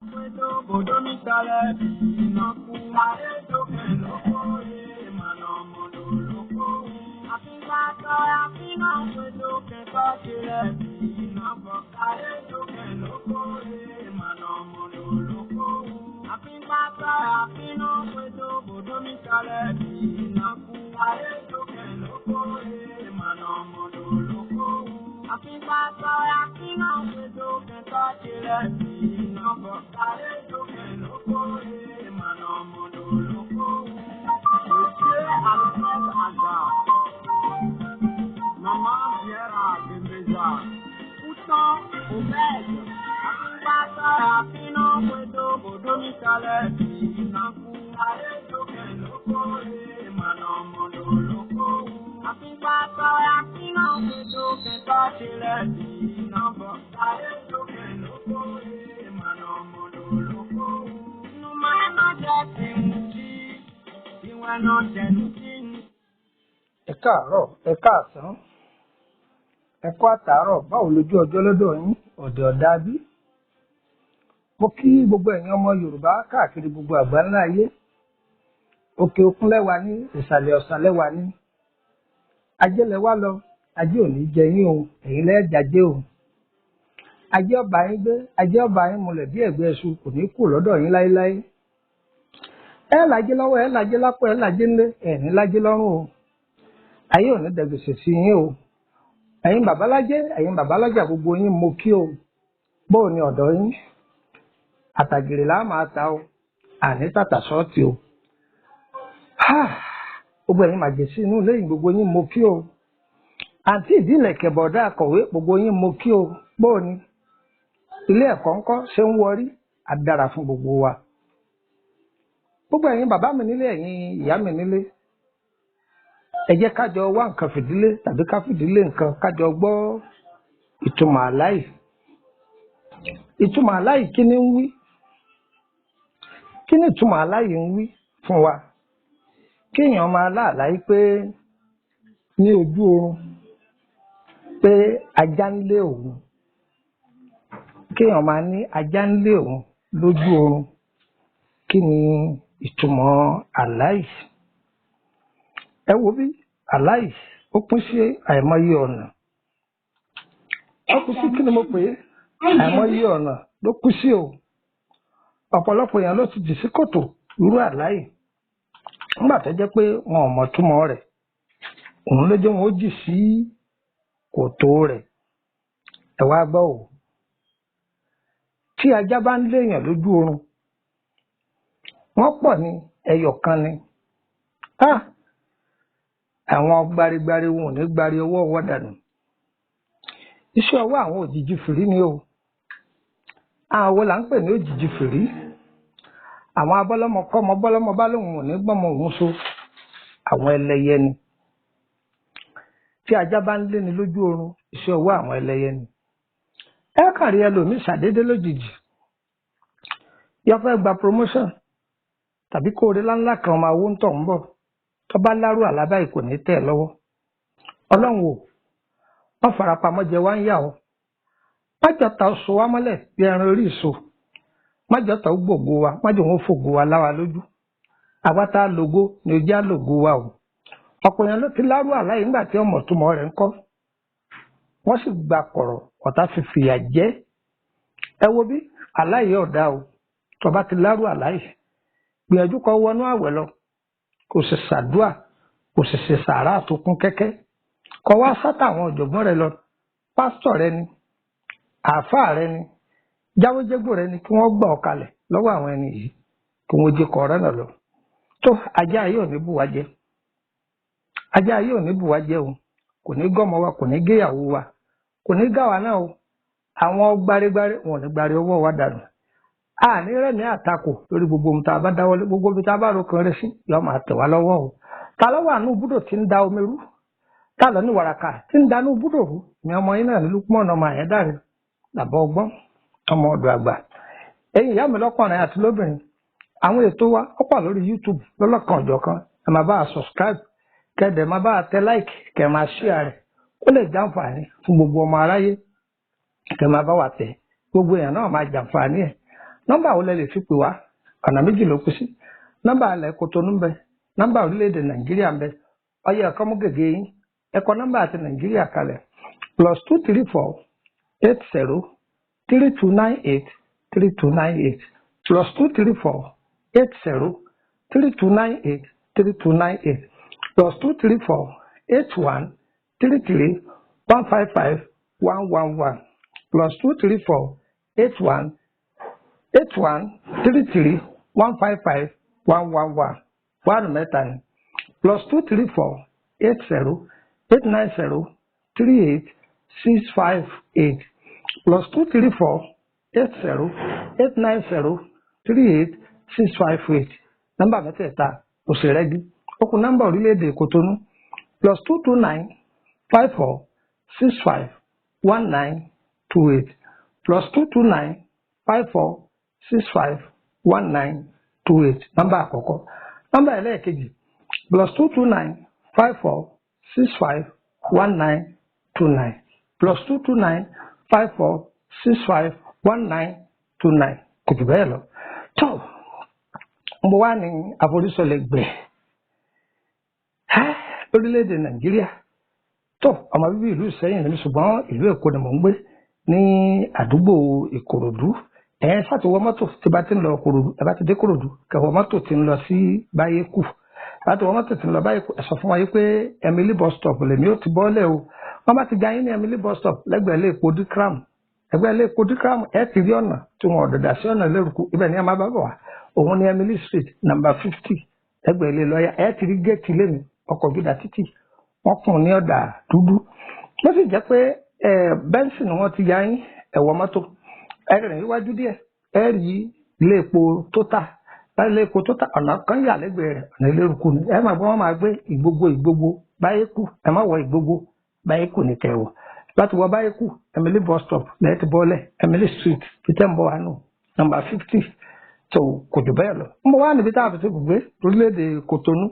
Puedo bodomi sale na kuare toke loko mano mono loko afina to afina puedo que toke na bokare toke loko mano mono loko afina to afina puedo bodomi sale na kuare toke loko mano mono loko afina to afina puedo que toke na bokare toke loko mano mono loko Monsieur Alfred Aga Maman Viera Bembeza Pourtant obèse Afingata Afino Puedo Bodomi Sale Naku Are toke loko mano mono loko Afingata Afino Puedo Kentachile Nambo Are toke loko mano mono loko Numana Jati Iwano Jenuti Ẹ káàárọ̀, ẹ káàsán, ẹ kú àtàárọ̀, báwo lójú ọjọ́ lọ́dọ̀ yín, ọ̀dẹ̀ ọ̀dà bí? Mo kí gbogbo ẹ̀yin ọmọ Yorùbá káàkiri gbogbo àgbáńlá ayé. Òkè òkun lẹ́wà ní, ìsàlẹ̀ ọ̀sán lẹ́wà ní. Ajé lẹ́wà lọ, ajé ò ní jẹ yín o, ẹ̀yin lẹ́ẹ̀jàjé o. Ajé ọba yín gbé, ajé ọba yín mulẹ̀ bí ẹ̀gbẹ́ ẹṣu kò ní kù lọ́dọ̀ yín láéláé. Ẹ làjé lọ́wọ́, ẹ làjé lápò, ẹ làjé ńlé, ẹ̀ ní lájé lọ́rùn o. Ayé ò ní dẹ̀gbèsè sí yín o. Ẹ̀yin babalájé, ẹ̀yin babalájà gbogbo yín mo kí o. Bóò ni ọ̀dọ̀ yín? Àtàgìrì là máa ta o. Àní tàtà ṣọ́ọ̀tì o. Gbogbo ẹ̀yin màjèsí inú ilé yìí gbogbo yín mo kí o. Àǹtí ìdílẹ̀ kẹ̀bọ̀dá akọ̀wé gbogbo yín mo kí o. Bóò ni? Ilé ẹ̀kọ́ ńkọ́ ṣé ń wọrí? Á dára fún gbogbo wa. Gbogbo ẹ̀yin bàbá mi nílé, ẹ̀yin ìyá mi nílé. Ẹ jẹ́ kájọ wá nǹkan fìdílé tàbí ká fìdílé nǹkan kájọ gbọ́ ìtumọ̀ àláì. Ìtumọ̀ àláì kí ni ń wí? Kí ni ìtumọ̀ àláì ń wí fún wa? Kéèyàn máa láàláì pé ní ojú oorun pé ajá ń lé òun. Kéèyàn máa ní ajá ń lé òun lójú oorun. Kí ni ìtumọ̀ àláì? Ẹ wo bí àláì ó pín sí àìmọye ọ̀nà. Ó pín sí kí ni mo pè é? Àìmọye ọ̀nà ló pín sí o. Ọ̀pọ̀lọpọ̀ èèyàn ló ti jì sí kòtò irú àláì. Nígbà tó jẹ́ pé wọn ò mọ̀ túmọ̀ rẹ̀. Òun ló jẹ́ wọn ó jì sí kòtò rẹ̀. Ẹ wá gbọ́ o. Tí ajá bá ń léèyàn lójú oorun, wọ́n pọ̀ ní ẹyọ kan ni. Àwọn gbarigbari wọn ò ní gbari ọwọ́ ọwọ́ dànù. Iṣẹ́ ọwọ́ àwọn òjìji fìrí ni o. Àwọn wo là ń pè ní òjìji fìrí? Àwọn abọ́lọ́mọ kọ́mọ bọ́lọ́mọ bá lóun ò ní gbọ́mọ òun so. Àwọn ẹlẹ́yẹ ni. Tí ajá bá ń lé ni lójú oorun, iṣẹ́ ọwọ́ àwọn ẹlẹ́yẹ ni. Ẹ kàn rí ẹlòmíì ṣàdédé lójijì. Yọ fẹ́ gba promotion tàbí kóore láńlá kan máa wó ń tọ̀ ń bọ̀. Tó bá lárú àlábá kò ní tẹ̀ lọ́wọ́. Ọlọ́run o, wọ́n farapamọ́ jẹ wá ń yà ọ́. Májọ̀ta oṣù wa mọ́lẹ̀ bí ẹran orí ìṣó. Májọ̀ta ó gbògo wa, májọ̀ wọn fògo wa láwa lójú. Àwa tá a lògo ni ojú á lògo wa o. Ọ̀pọ̀ èèyàn ló ti lárú àláyé nígbà tí ọmọ túmọ̀ rẹ̀ ń kọ́. Wọ́n sì gba kọ̀rọ̀ ọ̀tá fi fìyà jẹ́. Ẹ wo bí àláyé ọ̀dà o. Tó bá ti lárú àláyé, gbìyànjú kó wọnú àwẹ̀ lọ. Kò sì ṣàdúà, kò sì ṣe sàárà tó kún kẹ́kẹ́. Kọ wá sátà àwọn ọ̀jọ̀gbọ́n rẹ lọ. Pásítọ̀ rẹ ni, àáfàá rẹ ni, jáwéjégbò rẹ ni kí wọ́n gbà ọ́ kalẹ̀ lọ́wọ́ àwọn ẹni yìí kí wọ́n jẹ́ kọ́ ọ̀rẹ́ náà lọ. Tó ajá ayé ò ní bù wá jẹ. Ajá ayé ò ní bù wá jẹ o. Kò ní gọ́mọ wa, kò ní géyàwó wa, kò ní gá wa náà o. Àwọn gbárégbáré wọn ò ní gbárí ọwọ́ wa dànù. Àní rẹ̀ ní àtakò lórí gbogbo ohun tá a bá dáwọ́lé, gbogbo ohun tá a bá rokan rẹ̀ sí yóò máa tẹ̀ wá lọ́wọ́ o. Ta ló wà nínú búdò tí ń da omi rú? Ta ló ní wàràkà tí ń da nínú búdò rú? Ní ọmọ yín náà ní Lúpọ̀nà ọmọ Àyẹ́dàrẹ, làbọ̀ ọgbọ́n, ọmọ ọ̀dọ̀ àgbà. Ẹ̀yin ìyá mi lọ́kùnrin àti lóbìnrin, àwọn ètò wa ó pọ̀ lórí YouTube lọ́lọ́kan ọ̀jọ̀kan. Ẹ máa bá a subscribe, kẹ́dẹ̀ máa bá a tẹ like, kẹ́ máa share rẹ̀. Ó lè jàǹfààní fún gbogbo ọmọ aráyé. Kẹ́ máa bá wa tẹ̀. Gbogbo èèyàn náà máa jàǹfààní ẹ̀. nọ́mbà wo lẹ lè fi pè wá ọ̀nà méjì ló kù sí nọ́mbà ilẹ̀ Kòtónú ń bẹ nọ́mbà orílẹ̀-èdè Nàìjíríà ń bẹ ọyẹ ẹ̀kọ́ mú gègé yín ẹ̀kọ́ nọ́mbà àti Nàìjíríà kalẹ̀ +234 80 3298 3298 +234 80 3298 3298 +234 81 33 155 111 +234 81 33 155 111 one mẹ́ta ni +234 80 890 38 658 +234 80 890 38 658 nọ́mbà mẹ́tẹ̀ẹ̀ta òṣèrẹ́gí okùn nọ́mbà orílẹ̀-èdè Kòtónú +229 54 65 1928 +229 54 65 1928 nọ́mbà àkọ́kọ́ nọ́mbà ẹlẹ́ẹ̀kejì +229 54 65 1929 +229 54 65 1929 kò jù bẹ́ẹ̀ lọ. tó mo wá ní àforísọlẹ̀ gbẹ̀ lórílẹ̀‐èdè Nàìjíríà tó ọmọ bíbí ìlú Ìṣẹ́yìn ní ṣùgbọ́n ìlú Èkó ni mò ń gbé ní àdúgbò Ìkòròdú ẹ̀yẹn ṣàtiwọ́ mọ́tò tí bá ti ń lọ Ìkòròdú ẹ bá ti dé Ìkòròdú kẹwọ́ mọ́tò ti ń lọ sí Báyékù láti wọ́n mọ́tò ti ń lọ Báyékù ẹ sọ fún wa yìí pé Emily bus stop lèmi ó ti bọ́lẹ̀ o wọ́n bá ti já yín ní Emily bus stop lẹ́gbẹ̀ẹ́ ilé epo Dikram ẹgbẹ́ ilé epo Dikram ẹ ti rí ọ̀nà tí wọ́n ọ̀dọ̀dà sí ọ̀nà lérúkú ibẹ̀ ni ẹ máa bá bọ̀ wá òun ní Emily street number 50 lẹ́gbẹ̀ẹ́ ilé lọ́ọ̀yà ẹ ti rí géètì lẹ́nu ọkọ̀ gíga títì wọ́n kùn ní ọ̀dà dúdú wọ́n sì jẹ́ pé bẹ́ńsì ni wọ́n ti ya yín ẹ̀wọ̀ mọ́tò ẹ̀rìn iwájú díẹ̀ ẹ rí ilé epo Total láti ilé epo Total ọ̀nà kan yà lẹ́gbẹ̀ẹ́ rẹ̀ ọ̀nà Ilérúkú ni ẹ máa gbọ́ wọ́n máa gbé Ìgbogbo Báyékù ẹ má wọ Ìgbogbo Báyékù ní kẹwọ̀ láti wọ Báyékù Emily bus stop lẹ́ẹ̀tì bọ́ọ̀lẹ̀ Emily street peter mbọ̀ wánú number 50 tó kò jù bẹ́ẹ̀ lọ ń bọ̀ wá níbi tá a fi ti gbé lórílẹ̀‐èdè Kòtónú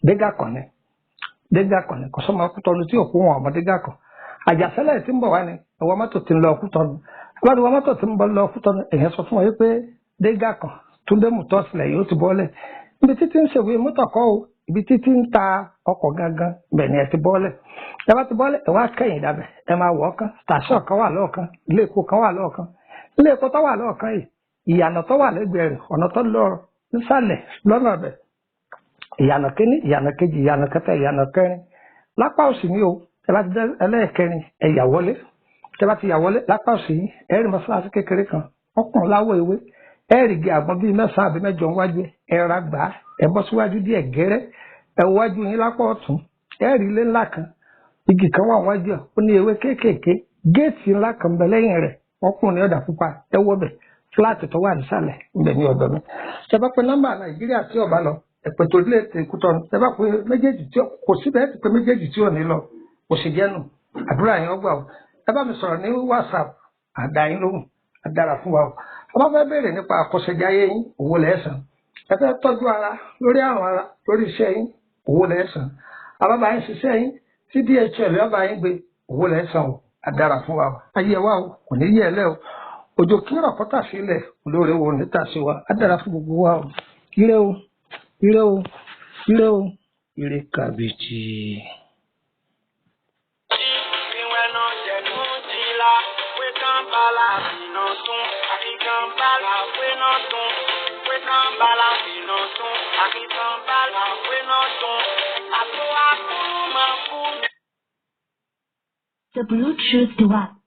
dégà kan ní kò sọ́mọ Kútọ́nù tí òkú wọn ọmọ dégà kan àjàsẹ́lẹ̀ tí ń bọ̀ wá ní ẹ̀wọ̀ mọ́tò tí ń lọ Kútọ́nù láti wọ mọ́tò tí ń bọ̀ lọ Kútọ́nù èèyàn sọ fún wọn pé dégà kan Túndé Mùtọ́sílẹ̀ yóò ti bọ́ọ̀lẹ̀ ibi títí ń ṣèwé mọ́tò kọ́ o ibi títí ń ta ọkọ̀ gangan bẹ̀ ni ẹ ti bọ́ọ̀lẹ̀ ẹ bá ti bọ́ọ̀lẹ̀ ẹ wá kẹ́yìn dábẹ̀ ẹ máa wọ̀ ọ́kán station kan wà lọ́ọ̀kan ilé epo kan wà lọ́ọ̀kan ilé epo tó wà lọ́ọ̀kan yìí ìyànà tó wà lẹ́gbẹ̀ẹ́ rẹ̀ ọ̀nà tó lọ nísàlẹ̀ lọ́nà bẹ̀ ìyànà kíní ìyànà kejì ìyànà kẹta ìyànà kẹrin lápá òsì ni o ẹ bá ti dé ẹlẹ́ẹ̀kẹrin ẹ yà wọlé ẹ bá ti yà wọlé lápá òsì yìí ẹ rí mọ́ṣáláṣí kékeré kan ọkùnrin láwọ̀ ewé ẹ rí igi àgbọn bíi 9 àbí 8 wájú ẹ ra gbà á ẹ bọ́ síwájú díẹ̀ gẹ́rẹ́ ẹ wájú yín lápá ọ̀tún ẹ rí ilé ńlá kan igi kan wà wájú ẹ ó ní ewé kéékèèké géètì ńlá kan bẹ lẹ́yìn rẹ̀ ọkùnrin ọ̀dà pupa ẹ wọ́ bẹ̀ fúláàtì tó wà nísàlẹ̀ ńbẹ̀ ní ọ̀dọ̀ mi ṣe bá pé nọ́mbà Nàìjíríà tí ọba lọ ẹ̀pẹ̀ tó lé Kútọ́nù ṣe bá pé méjèèjì tí kò síbẹ̀ ti pé méjèèjì tí ò ní lọ kò sì jẹ́nu àdúrà yín ọgbà o ẹ bá mi sọ̀rọ̀ ní WhatsApp àdáyín lóhùn àdára fún wa o ẹ bá fẹ́ béèrè nípa àkọsẹ̀jáyé yín owó lẹ́sàn ẹ fẹ́ tọ́jú ara lórí àrùn ara lórí iṣẹ́ yín owó lẹ́sàn àbábá yín ṣiṣẹ́ yín tí DHL ọba yín gbé owó lẹ́sàn o àdára fún wa o ayé wa o kò ní yẹ ẹ lẹ́ o òjò kí rọ̀kọ́tà sílẹ̀ olóore wo níta sí wa àdára fún gbogbo wa o ire o ire o ire o ire kàbìtì. The Bluetooth device